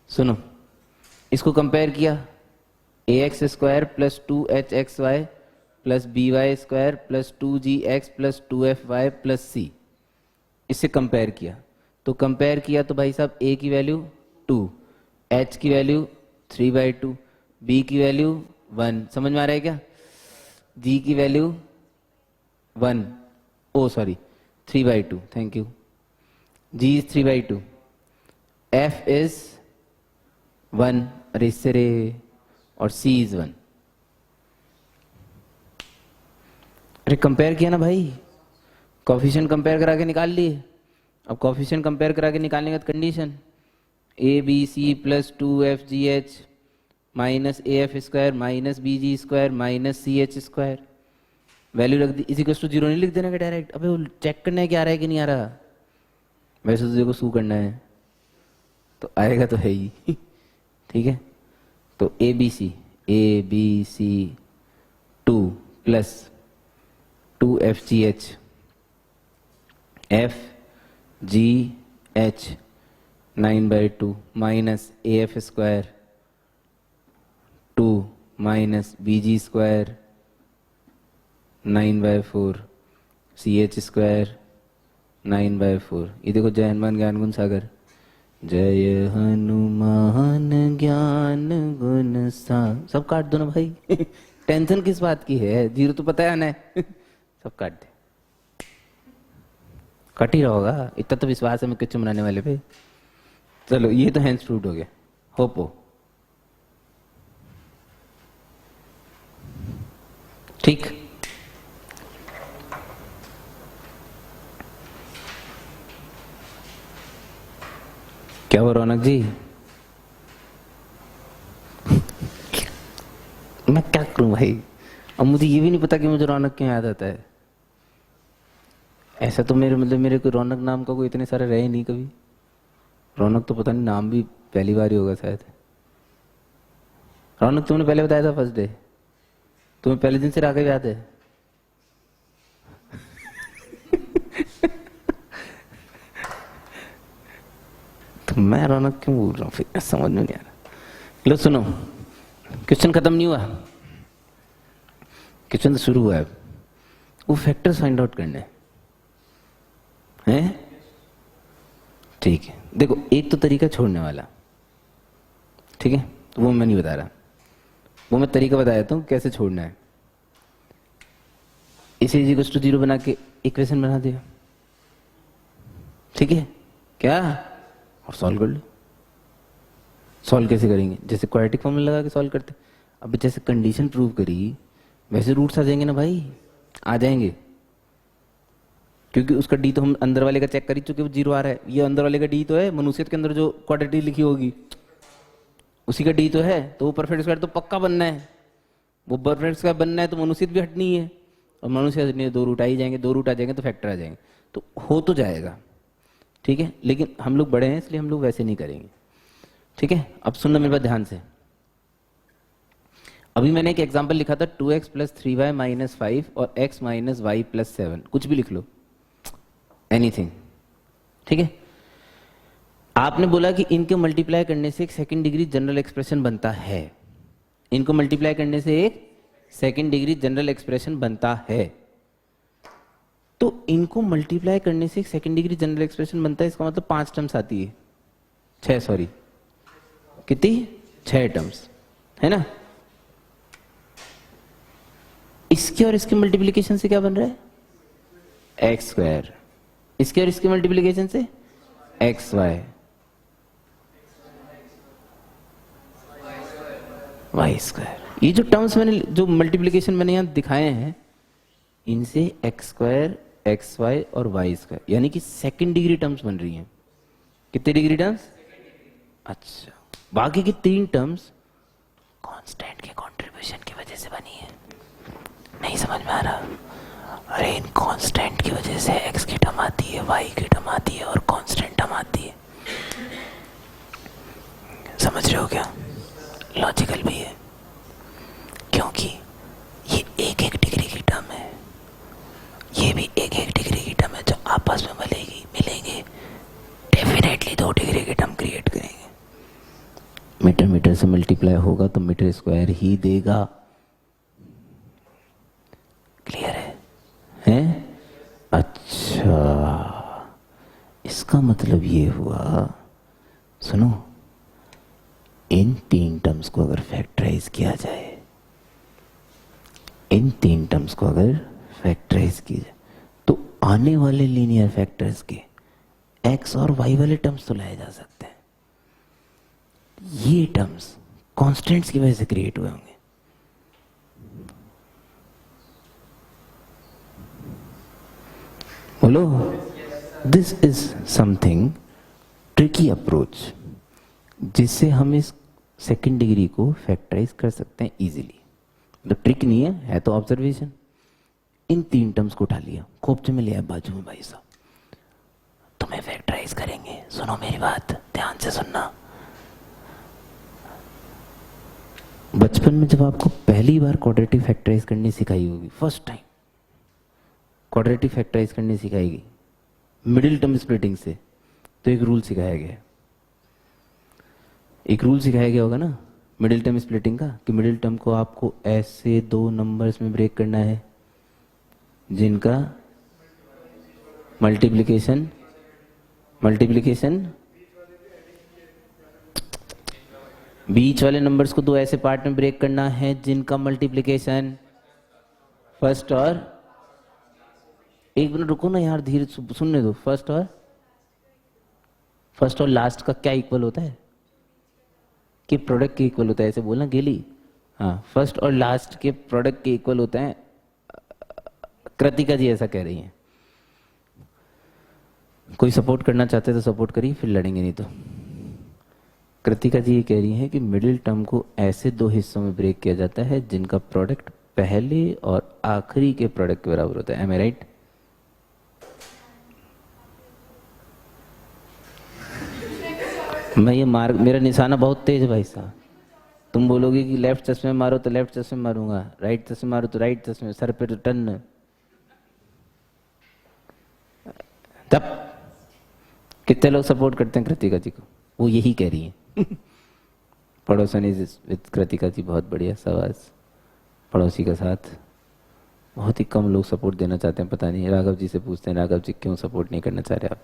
सुनो, इसको कंपेयर किया, a x square plus 2hxy plus by square plus 2gx plus 2fy plus c, इससे कंपेयर किया। तो कंपेयर किया तो भाई साहब a की वैल्यू 2, h की वैल्यू 3/2, b की वैल्यू 1, समझ में आ रहा है क्या? g की value 1, oh sorry 3/2, thank you. G is 3/2, F is 1, अरे इससे रे, और C is 1। अरे कंपेयर किया ना भाई, कॉफिशिएंट कंपेयर करा के निकाल लिए। अब कॉफिशिएंट कंपेयर करा के निकालने का condition ABC plus 2FGH minus AF square minus BG square minus CH square, value रख दी, इसी को 0 नहीं लिख देना क्या डायरेक्ट? अबे वो चेक करना है कि आ रहा है कि नहीं आ रहा। वैसे तुझे को सू करना है तो आएगा तो है ही ठीक है। तो ABC 2 plus 2FGH FGH 9/2 minus AF square 2 minus BG square 9/4 CH square 9/4। ये देखो जय हनुमान ज्ञान गुण सागर, जय हनुमान ज्ञान गुण सागर, सब काट दो ना भाई टेंशन किस बात की है, 0 तो पता है ना सब काट दे, कट ही रहा होगा, इतना तो विश्वास है मैं किच्चू बनाने वाले पे। चलो ये तो हैंड्स फ्रूट हो गया। होपो ठीक। क्या हुआ रौनक जी? मैं क्या करूं भाई, अब मुझे ये भी नहीं पता कि मुझे रौनक क्यों याद आता है। ऐसा तो मेरे को रौनक नाम का कोई इतने सारे रहे नहीं कभी। रौनक तो पता नहीं, नाम भी पहली बार ही होगा शायद। रौनक तुमने पहले बताया था फर्स्ट डे, तुम्हें पहले दिन से राघव याद है? तो मैं रौनक क्यों बोल रहा हूँ फिर, समझ में नहीं आ रहा। लो सुनो, क्वेश्चन खत्म नहीं हुआ, क्वेश्चन तो शुरू हुआ है। वो फैक्टर्स फाइंड आउट करने हैं, ठीक है। देखो एक तो तरीका छोड़ने वाला, ठीक है, तो वो मैं नहीं बता रहा, वो मैं तरीका बता देता हूँ कैसे छोड़ना है। इसे इक्वल टू 0 बना के इक्वेशन बना दिया, ठीक है क्या, और सॉल्व कर लो। सॉल्व कैसे करेंगे? जैसे क्वाड्रेटिक फॉर्मूला लगा के सॉल्व करते। अब जैसे कंडीशन प्रूव करी वैसे रूट्स आ जाएंगे ना भाई, आ जाएंगे, क्योंकि उसका डी तो हम अंदर वाले का चेक कर ही चुके, वो 0 आ रहा है। ये अंदर वाले का डी तो है, मनुष्य के अंदर जो क्वाड्रेटिक लिखी होगी उसी का डी तो है, तो वो परफेक्ट स्क्वायर तो पक्का बनना है। वो परफेक्ट स्क्वायर बनना है तो मनुष्य भी हटनी है, और मनुष्य हटनी है, 2 रूट आ ही जाएंगे, 2 रूट आ जाएंगे तो फैक्टर आ जाएंगे, तो हो तो जाएगा, ठीक है। लेकिन हम लोग बड़े हैं इसलिए हम लोग वैसे नहीं करेंगे, ठीक है। अब सुनना मेरे बात ध्यान से। अभी मैंने एक एग्जांपल लिखा था 2x + 3y - 5 और x - y + 7, कुछ भी लिख लो, एनीथिंग, ठीक है। आपने बोला कि इनको मल्टीप्लाई करने से एक सेकंड डिग्री जनरल एक्सप्रेशन बनता है, इनको मल्टीप्लाई करने से एक सेकंड डिग्री जनरल एक्सप्रेशन बनता है। तो इनको मल्टीप्लाई करने से एक सेकंड डिग्री जनरल एक्सप्रेशन बनता है, इसका मतलब 5 टर्म्स आती है, 6 सॉरी कितनी, 6 टर्म्स है ना। इसके और इसके मल्टीप्लिकेशन से क्या बन रहा है, x², इसके और इसके मल्टीप्लिकेशन से xy, y²। ये जो टर्म्स मैंने, जो मल्टीप्लिकेशन मैंने यहां दिखाए हैं, इनसे x², xy और y², यानी कि सेकंड डिग्री टर्म्स बन रही हैं। कितने डिग्री टर्म्स? अच्छा, बाकी की 3 टर्म्स कांस्टेंट के कंट्रीब्यूशन की वजह से बनी है। नहीं समझ में आ रहा? अरे इन कांस्टेंट की वजह से x की टर्म आती है, y की टर्म आती है और कांस्टेंट टर्म आती है। समझ रहे हो क्या? लॉजिकल भी है, क्योंकि ये 1-1 डिग्री की टर्म है, ये भी 1-1 डिग्री की टर्म है, जो आपस में मिलेंगे डेफिनेटली 2 डिग्री की टर्म क्रिएट करेंगे। मीटर मीटर से मल्टीप्लाई होगा तो मीटर स्क्वायर ही देगा। क्लियर है? हैं? अच्छा, इसका मतलब ये हुआ, सुनो, इन 3 टर्म्स को अगर फैक्टराइज किया जाए, इन 3 टर्म्स को अगर फैक्टराइज कीजिए, तो आने वाले लीनियर फैक्टर्स के x और y वाले टर्म्स तो लाए जा सकते हैं। ये टर्म्स कांस्टेंट्स की वजह से क्रिएट हुए होंगे। बोलो, this is something tricky approach, जिससे हम इस सेकेंड डिग्री को फैक्टराइज कर सकते हैं इजीली। तो ट्रिक नहीं है तो ऑब्जर्वेशन। इन 3 टर्म्स को उठा लिया, खोपचे में लिया बाजू में, भाई साहब तुम्हें फैक्टराइज करेंगे, सुनो मेरी बात, ध्यान से सुनना। बचपन में जब आपको पहली बार क्वाड्रेटिक फैक्टराइज करनी सिखाई होगी, फर्स्ट टाइम क्वाड्रेटिक फैक्टराइज करनी सिखाएगी मिडिल टर्म स्प्लिटिंग से, तो एक रूल सिखाया गया, एक रूल सिखाया गया होगा ना मिडिल टर्म स्प्लिटिंग का, कि मिडिल टर्म को आपको ऐसे 2 नंबर्स में ब्रेक करना है जिनका मल्टीप्लिकेशन बीच वाले नंबर्स को 2 ऐसे पार्ट में ब्रेक करना है जिनका मल्टीप्लिकेशन फर्स्ट और, एक मिनट रुको ना यार, धीरे सुनने दो। फर्स्ट और लास्ट का क्या इक्वल होता है, कि प्रोडक्ट के इक्वल होता है, ऐसे बोलना गेली। हाँ, फर्स्ट और लास्ट के प्रोडक्ट के इक्वल होता है। कृतिका जी ऐसा कह रही हैं। कोई सपोर्ट करना चाहते हैं तो सपोर्ट करिए, फिर लड़ेंगे नहीं तो। कृतिका जी ये कह रही हैं कि मिडिल टर्म को ऐसे 2 हिस्सों में ब्रेक किया जाता है जिनका प्रोडक्ट पहले और आखिरी के प्रोडक्ट के बराबर होता है। एम आई राइट? मैं ये मेरा निशाना बहुत तेज है भाई साहब। तुम बोलोगे कि लेफ्ट चश्मे मारो तो लेफ्ट चश्मे मारूंगा, राइट चश्मे मारो तो राइट चश्मे, सर पे तो टन। तब कितने लोग सपोर्ट करते हैं कृतिका जी को? वो यही कह रही है। पड़ोसन इज विद कृतिका जी, बहुत बढ़िया सवाल। पड़ोसी का साथ बहुत ही कम लोग सपोर्ट देना चाहते हैं, पता नहीं। राघव जी से पूछते हैं, राघव जी क्यों सपोर्ट नहीं करना चाह रहे आप?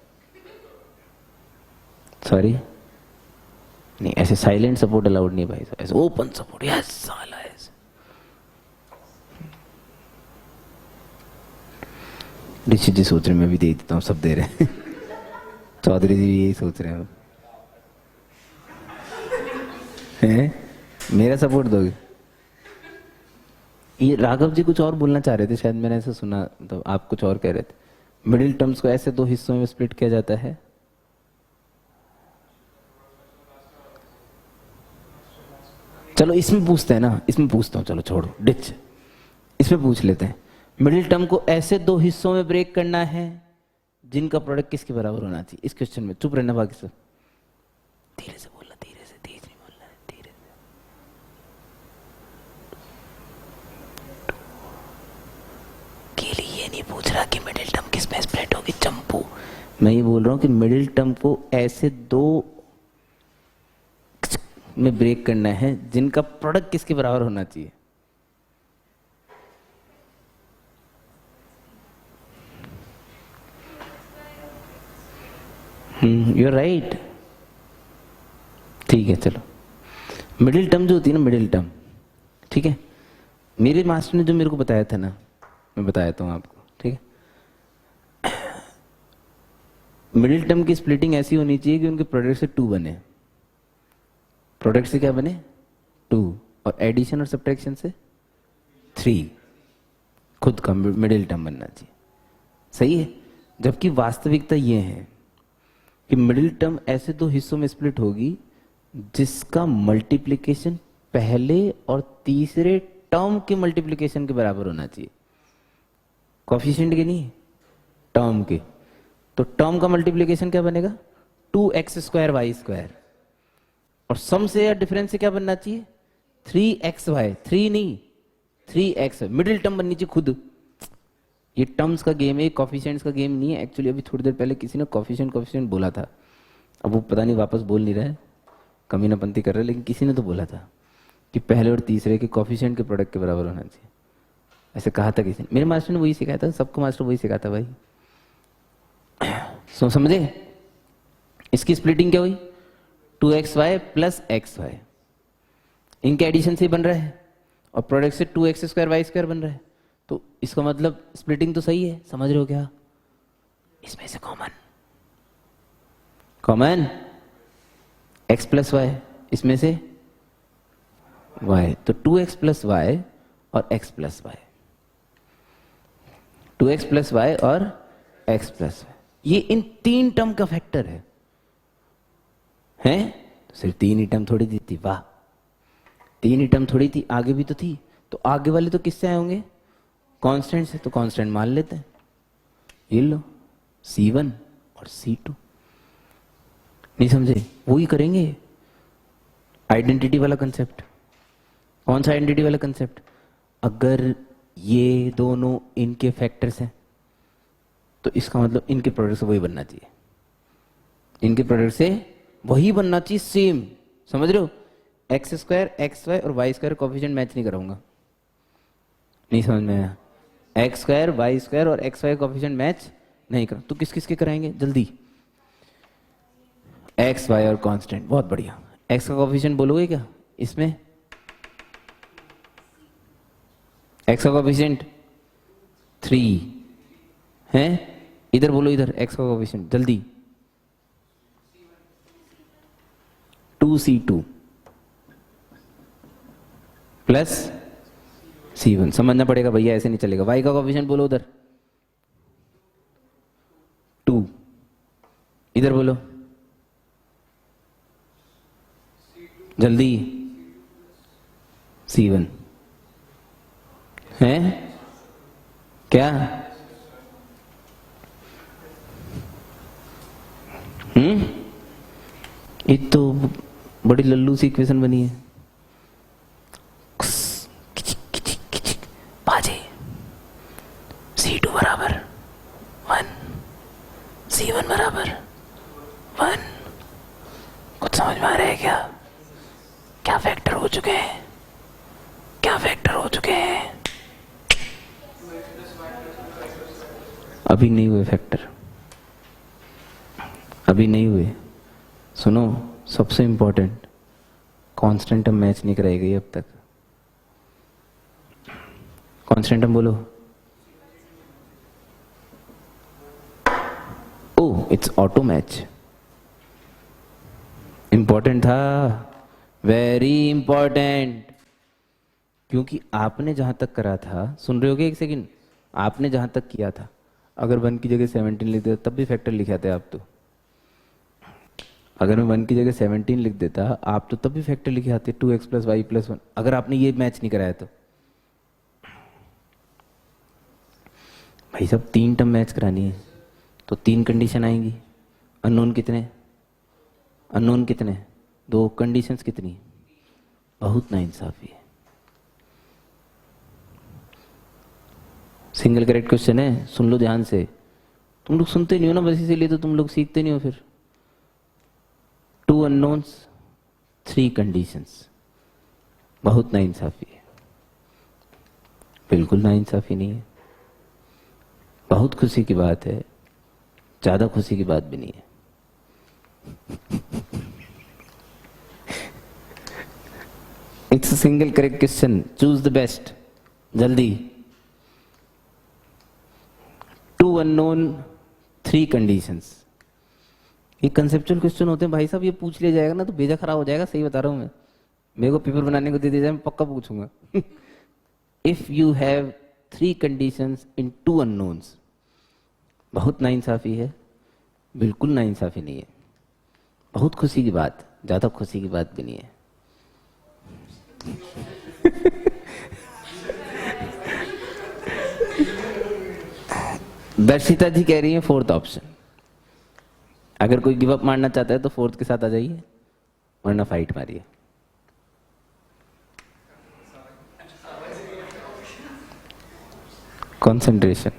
सॉरी, नहीं ऐसे साइलेंट सपोर्ट अलाउड नहीं भाई, ऐसे ओपन सपोर्ट। यस साला ऐसे। ऋषि जी सोच रहे मैं भी दे देता हूँ, सब दे रहे हैं। चौधरी जी भी यही सोच रहे हैं, मेरा सपोर्ट दोगे? ये राघव जी कुछ और बोलना चाह रहे थे शायद, मैंने ऐसा सुना, तो आप कुछ और कह रहे थे। मिडिल टर्म्स को ऐसे 2 हिस्सों में स्प्लिट किया जाता है। चलो इसमें पूछते हैं ना, इसमें पूछता हूँ, चलो छोड़ो डिच, इसमें पूछ लेते हैं। मिडिल टर्म को ऐसे 2 हिस्सों में ब्रेक करना है जिनका प्रोडक्ट किसके बराबर होना चाहिए। इस क्वेश्चन में चुप रहना, बाकी सब धीरे से बोलना, धीरे से, तेज नहीं बोलना है, धीरे से। के लिए ये नहीं पूछ रहा कि मिडिल टर्म किस में स्प्लिट होगी, चंपू। मैं ये बोल रहा हूँ कि मिडिल टर्म को ऐसे 2 में ब्रेक करना है जिनका प्रोडक्ट किसके बराबर होना चाहिए। You are right. ठीक है, चलो मिडिल टर्म जो होती है ना, मिडिल टर्म, ठीक है, मेरे मास्टर ने जो मेरे को बताया था ना, मैं बताया हूँ आपको, ठीक है। मिडिल टर्म की स्प्लिटिंग ऐसी होनी चाहिए कि उनके प्रोडक्ट से 2 बने। प्रोडक्ट से क्या बने? 2, और एडिशन और सब्ट्रैक्शन से 3। खुद का मिडिल टर्म बनना चाहिए, सही है। जबकि वास्तविकता ये है कि मिडिल टर्म ऐसे 2 हिस्सों में स्प्लिट होगी जिसका मल्टीप्लिकेशन पहले और तीसरे टर्म के मल्टीप्लिकेशन के बराबर होना चाहिए। कोएफिशिएंट के नहीं, टर्म के। तो टर्म का मल्टीप्लिकेशन क्या बनेगा? 2x² y²। और सम से या डिफरेंस से क्या बनना चाहिए? 3xy। 3 नहीं, 3x। मिडिल टर्म बननी चाहिए खुद। ये टर्म्स का गेम है, कोएफिशिएंट्स का गेम नहीं है। एक्चुअली अभी थोड़ी देर पहले किसी ने कोएफिशिएंट बोला था, अब वो पता नहीं वापस बोल नहीं रहा है, कमीनापंती कर रहा है, लेकिन किसी ने तो बोला था कि पहले और तीसरे के कोएफिशिएंट के प्रोडक्ट के बराबर होना चाहिए। ऐसे कहा था किसी ने, मेरे मास्टर ने वही सिखाया था, सबको मास्टर वही सिखाता भाई। सो समझे? इसकी स्प्लिटिंग क्या हुई? 2xy + xy। इनके एडिशन से बन रहा है और प्रोडक्ट से 2x² y² बन रहा है। तो इसका मतलब स्प्लिटिंग तो सही है, समझ रहे हो क्या? इसमें से common common x plus Y, इसमें से y, तो 2x प्लस वाई और x plus Y, 2x plus Y और x प्लस वाई, ये इन 3 टर्म का फैक्टर है हैं? तो सिर्फ 3 ही टर्म थोड़ी दी थी, वाह, 3 ही टर्म थोड़ी थी, आगे भी तो थी। तो आगे वाले तो किससे आए होंगे? कांस्टेंट से, तो कांस्टेंट मान लेते हैं। ये लो C1 और C2, नहीं समझे? वो ही करेंगे आइडेंटिटी वाला कंसेप्ट। कौन सा आइडेंटिटी वाला कंसेप्ट? अगर ये दोनों इनके फैक्टर्स हैं तो इसका मतलब इनके प्रोडक्ट से वही बनना चाहिए, इनके प्रोडक्ट से वही बनना चाहिए, सेम। समझ रहे हो? एक्स स्क्वायर एक्स वाई और वाई स्क्वायर कोफिशिएंट मैच नहीं कराऊंगा, नहीं समझ में आया? एक्स स्क्वायर वाई स्क्वायर और एक्स वाई कोफिशिएंट मैच नहीं करो तो किस किस के कराएंगे जल्दी? एक्स वाई और कांस्टेंट, बहुत बढ़िया। एक्स का कोफिशिएंट बोलोगे क्या इसमें? एक्स का कोफिशिएंट 3 है, इधर बोलो, इधर एक्स का कोफिशिएंट जल्दी। 2C2 प्लस C1, समझना पड़ेगा भैया, ऐसे नहीं चलेगा। वाई का कोफिशिएंट बोलो उधर 2, इधर बोलो जल्दी, C1 है क्या? ये तो बड़ी लल्लू सी इक्वेशन बनी है। बाजे C2 बराबर 1, C1 बराबर 1। कुछ समझ में आ रहा है क्या? क्या फैक्टर हो चुके हैं, क्या फैक्टर हो चुके हैं? अभी नहीं हुए फैक्टर, अभी नहीं हुए। सुनो, सबसे इंपॉर्टेंट, कांस्टेंट टर्म मैच नहीं कराई गई अब तक। कांस्टेंट टर्म बोलो। ओ, इट्स ऑटो मैच। इंपॉर्टेंट था, वेरी इंपॉर्टेंट, क्योंकि आपने जहां तक करा था, सुन रहे होगे एक सेकंड, आपने जहां तक किया था, अगर 1 की जगह 17 लिख देता तब भी फैक्टर लिखे आते आप तो। अगर मैं 1 की जगह 17 लिख देता आप तो तब भी फैक्टर लिखे आते 2x प्लस वाई प्लस 1, अगर आपने ये मैच नहीं कराया तो। भाई साहब 3 टर्म मैच करानी है तो 3 कंडीशन आएंगी। अननोन कितने? अननोन कितने? 2। कंडीशंस कितनी? बहुत नाइंसाफी है। सिंगल करेक्ट क्वेश्चन है, सुन लो ध्यान से। तुम लोग सुनते नहीं हो ना, बस इसीलिए तो तुम लोग सीखते नहीं हो फिर। 2 अननोन्स 3 कंडीशंस, बहुत नाइंसाफी है। बिल्कुल नाइंसाफी नहीं है, बहुत खुशी की बात है, ज्यादा खुशी की बात भी नहीं है। It's a single correct question, choose the best, जल्दी। 2 अननोन 3 कंडीशंस, ये कंसेप्चुअल क्वेश्चन होते हैं भाई साहब। ये पूछ लिया जाएगा ना तो भेजा खराब हो जाएगा, सही बता रहा हूं मैं। मेरे को पेपर बनाने को दे दिया जाए, मैं पक्का पूछूंगा। If you have 3 conditions in 2 unknowns, बहुत नाइंसाफी है, बिल्कुल नाइंसाफी नहीं है, बहुत खुशी की बात, ज्यादा खुशी की बात भी नहीं है। दर्शिता जी कह रही है 4th ऑप्शन। अगर कोई गिव अप मारना चाहता है तो 4th के साथ आ जाइए, वरना फाइट मारिए। कंसंट्रेशन,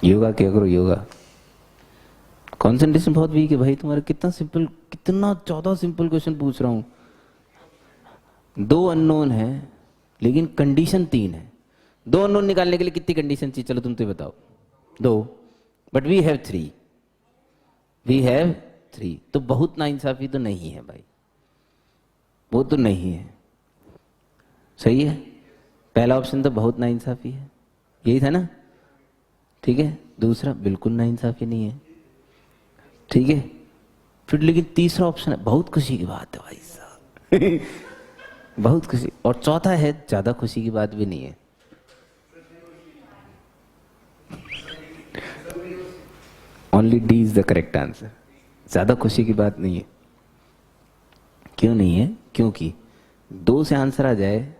योगा किया करो, योगा। कंसंट्रेशन बहुत वीक है भाई तुम्हारा। कितना सिंपल, कितना 14 सिंपल क्वेश्चन पूछ रहा हूं। 2 अननोन है लेकिन कंडीशन 3 है। 2 अननोन निकालने के लिए कितनी कंडीशन चाहिए? चलो तुम तो बताओ। 2, but we have 3, we have 3। तो बहुत नाइंसाफी तो नहीं है भाई, वो तो नहीं है। सही है, पहला ऑप्शन तो बहुत नाइंसाफी है, यही था ना, ठीक है। दूसरा बिल्कुल नाइंसाफी नहीं है, ठीक है। फिर लेकिन तीसरा ऑप्शन है, बहुत खुशी की बात है भाई साहब बहुत खुशी। और चौथा है, ज्यादा खुशी की बात भी नहीं है। Only D is the correct answer. ज्यादा खुशी की बात नहीं है। क्यों नहीं है? क्योंकि दो से आंसर आ जाए,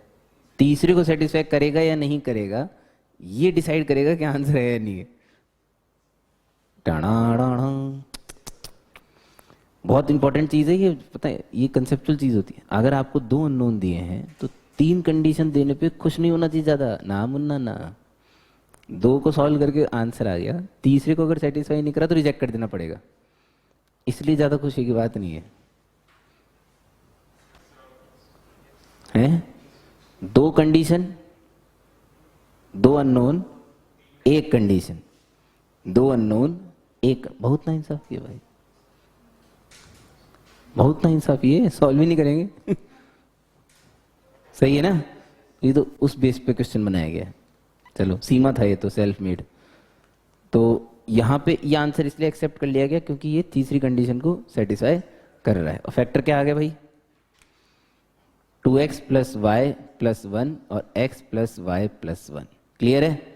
तीसरे को सेटिस्फाई करेगा या नहीं करेगा, ये डिसाइड करेगा कि आंसर है या नहीं है। टाणा, बहुत इंपॉर्टेंट चीज है ये, पता है, ये कंसेप्चुअल चीज होती है। अगर आपको दो अननोन दिए हैं तो तीन कंडीशन देने पे खुश नहीं होना चाहिए ज्यादा, ना मुन्ना ना। दो को सॉल्व करके आंसर आ गया, तीसरे को अगर सेटिस्फाई नहीं करा तो रिजेक्ट कर देना पड़ेगा। इसलिए ज्यादा खुशी की बात नहीं है, हैं? दो कंडीशन, दो अननोन, एक कंडीशन, दो अननोन एक, बहुत नाइंसाफी है भाई, बहुत नाइंसाफी है, सॉल्व ही नहीं करेंगे सही है ना? ये तो उस बेस पे क्वेश्चन बनाया गया है। चलो, सीमा था ये तो, सेल्फ मेड। तो यहां पे ये आंसर इसलिए एक्सेप्ट कर लिया गया क्योंकि ये तीसरी कंडीशन को सेटिस्फाई कर रहा है। और फैक्टर क्या आ गया भाई? 2x + y + 1 और x + y + 1। क्लियर है?